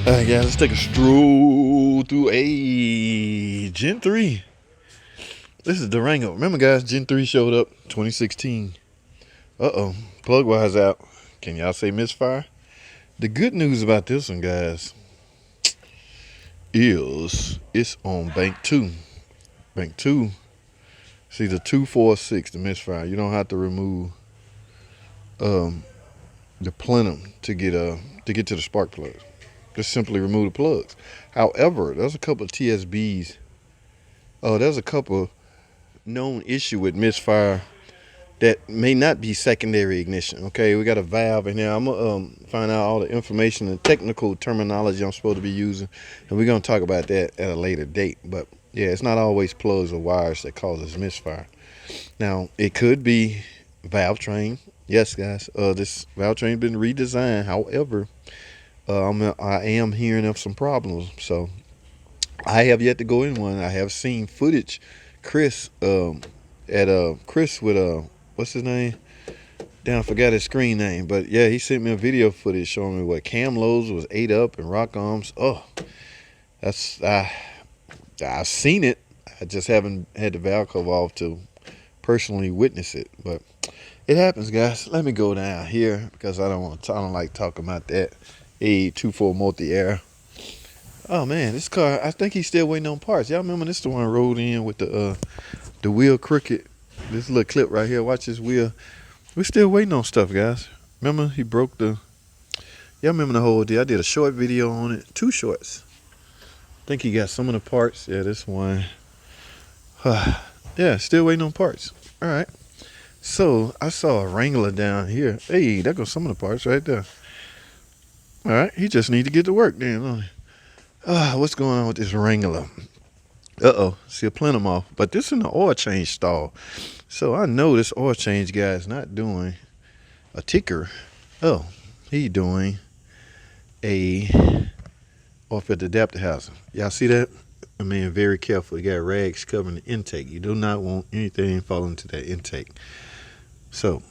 Alright guys, let's take a stroll through a Gen 3. This is Durango. Remember guys, Gen 3 showed up 2016. Uh-oh, plug wise out. Can y'all say misfire? The good news about this one, guys, is it's on Bank 2. Bank 2, see the 246, the misfire. You don't have to remove the plenum to get to the spark plugs. Just simply remove the plugs. However, there's a couple of TSBs. There's a couple known issue with misfire that may not be secondary ignition. Okay, we got a valve in here. I'm gonna find out all the information and technical terminology I'm supposed to be using, and we're gonna talk about that at a later date. But yeah, it's not always plugs or wires that causes misfire. Now it could be valve train. Yes, guys, this valve train been redesigned. However, I am hearing of some problems, so I have yet to go in one. I have seen footage. Chris Chris with what's his name? Damn, I forgot his screen name, but yeah, he sent me a video footage showing me what cam loads was ate up and rock arms. Oh, that's I've seen it. I just haven't had the valve cover off to personally witness it, but it happens, guys. Let me go down here because I don't like talking about that. A24 multi-air. Oh man, this car, I think he's still waiting on parts. Y'all remember this the one rolled in with the wheel crooked. This little clip right here, watch this wheel. We're still waiting on stuff, guys. Remember he broke y'all remember the whole deal. I did a short video on it, 2 shorts. I think he got some of the parts. Yeah, this one. Yeah, still waiting on parts. All right. So I saw a Wrangler down here. Hey, there goes some of the parts right there. All right, he just need to get to work then. What's going on with this Wrangler? See a plenum off, but this is an oil change stall. So I know this oil change guy is not doing a ticker. Oh, he doing a off at the adapter housing. Y'all see that? I mean, very careful. You got rags covering the intake. You do not want anything falling into that intake. So,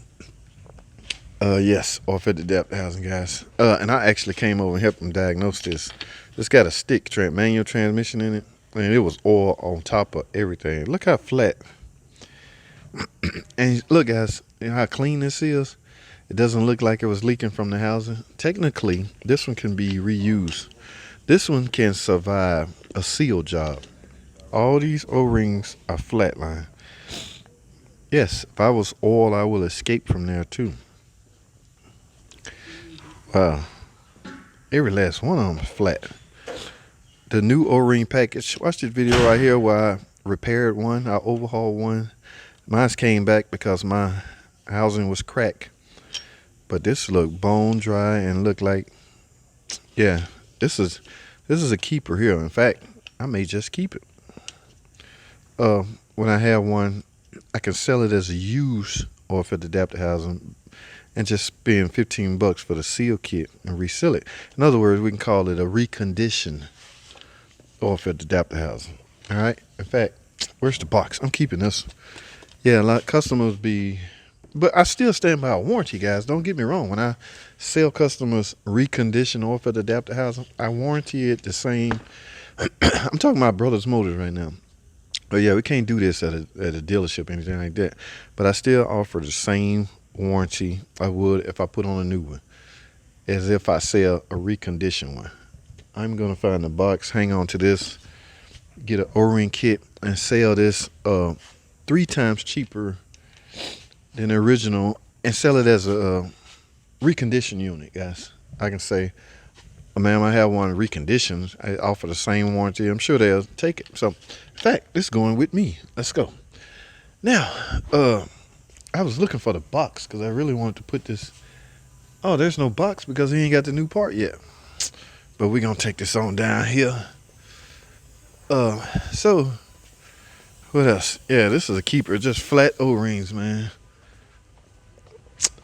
yes, off at the adapter housing, guys. And I actually came over and helped him diagnose this. This got a stick manual transmission in it, and it was oil on top of everything. Look how flat. And look, guys, you know how clean this is? It doesn't look like it was leaking from the housing. Technically, this one can be reused. This one can survive a seal job. All these O-rings are flatline. Yes, if I was oil, I will escape from there too. Wow. Every last one of them is flat. The new O-ring package. Watch this video right here where I repaired one. I overhauled one. Mine came back because my housing was cracked. But this looked bone dry and looked like, yeah, this is a keeper here. In fact, I may just keep it. When I have one, I can sell it as a used off at the adapter housing and just spend $15 for the seal kit and reseal it. In other words, we can call it a reconditioned off at the adapter housing. All right. In fact, where's the box? I'm keeping this. Yeah, a lot of customers but I still stand by a warranty, guys. Don't get me wrong. When I sell customers reconditioned off at the adapter housing, I warranty it the same. I'm talking about Brothers Motors right now. But yeah, we can't do this at a dealership or anything like that. But I still offer the same warranty I would if I put on a new one, as if I sell a reconditioned one. I'm gonna find the box, hang on to this, get an O-ring kit, and sell this 3 times cheaper than the original, and sell it as a reconditioned unit, guys. I can say, ma'am, I have one reconditioned. I offer the same warranty. I'm sure they'll take it. So, in fact, this is going with me. Let's go. Now, I was looking for the box because I really wanted to put this. Oh, there's no box because he ain't got the new part yet. But we're going to take this on down here. So, what else? Yeah, this is a keeper. Just flat O-rings, man.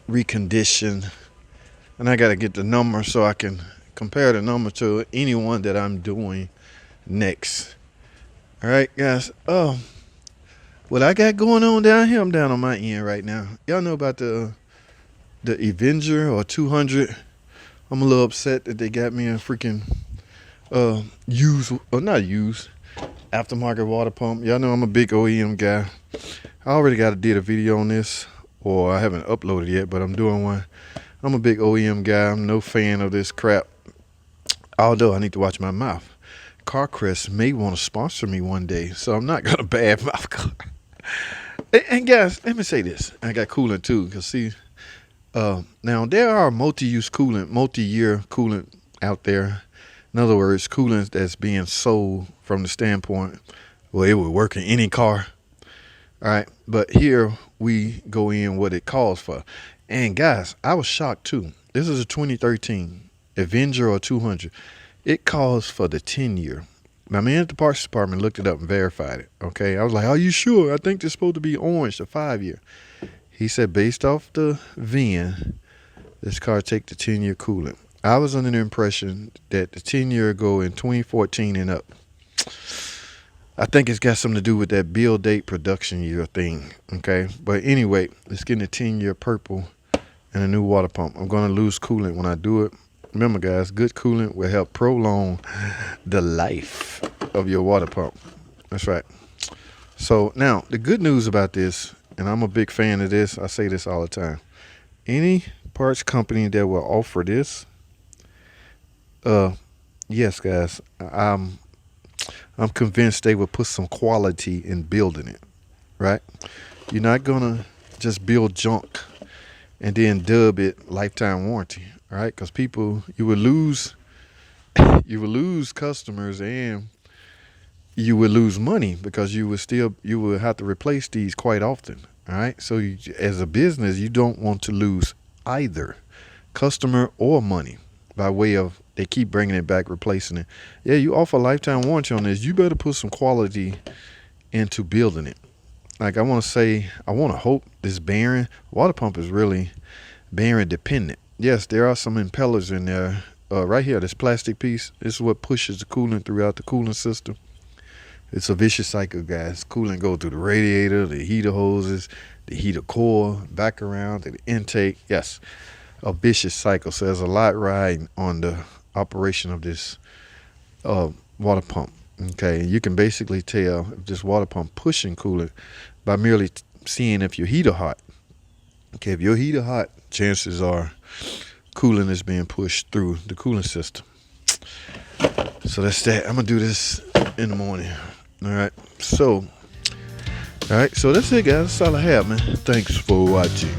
Reconditioned. And I got to get the number so I can compare the number to any one that I'm doing next. All right, guys. What I got going on down here, I'm down on my end right now. Y'all know about the Avenger or 200. I'm a little upset that they got me a freaking Use or not use aftermarket water pump. Y'all know I'm a big OEM guy. I already did a video on this, or I haven't uploaded yet, but I'm doing one. I'm a big OEM guy. I'm no fan of this crap. Although I need to watch my mouth. CarCrest may want to sponsor me one day, so I'm not gonna bad mouth car. And guys, let me say this. I got coolant too, cause see, now there are multi-year coolant out there. In other words, coolant that's being sold from the standpoint, well, it would work in any car. All right, but here we go in what it calls for. And guys, I was shocked too. This is a 2013 Avenger or 200. It calls for the 10-year. My man at the parts department looked it up and verified it. Okay, I was like, "Are you sure? I think it's supposed to be orange, the 5-year." He said, based off the VIN, this car take the 10-year coolant. I was under the impression that the 10-year go in 2014 and up. I think it's got something to do with that build date production year thing. Okay, but anyway, let's get in the 10-year purple and a new water pump. I'm going to lose coolant when I do it. Remember, guys, good coolant will help prolong the life of your water pump. That's right. So now the good news about this, and I'm a big fan of this, I say this all the time. Any parts company that will offer this, yes, guys, I'm convinced they will put some quality in building it, right? You're not gonna just build junk and then dub it lifetime warranty, right? Because you would lose customers, and you would lose money because you would have to replace these quite often. All right. So as a business, you don't want to lose either customer or money by way of they keep bringing it back, replacing it. Yeah, you offer a lifetime warranty on this. You better put some quality into building it. Like I want to hope this bearing water pump is really bearing dependent. Yes, there are some impellers in there. Right here, this plastic piece, this is what pushes the coolant throughout the coolant system. It's a vicious cycle, guys. Coolant goes through the radiator, the heater hoses, the heater core, back around to the intake. Yes, a vicious cycle. So there's a lot riding on the operation of this water pump. Okay, you can basically tell if this water pump pushing coolant by merely seeing if your heater hot. Okay, if your heater hot, chances are coolant is being pushed through the cooling system. So that's that. I'm gonna do this in the morning. All right, so that's it, guys. That's all I have, man. Thanks for watching.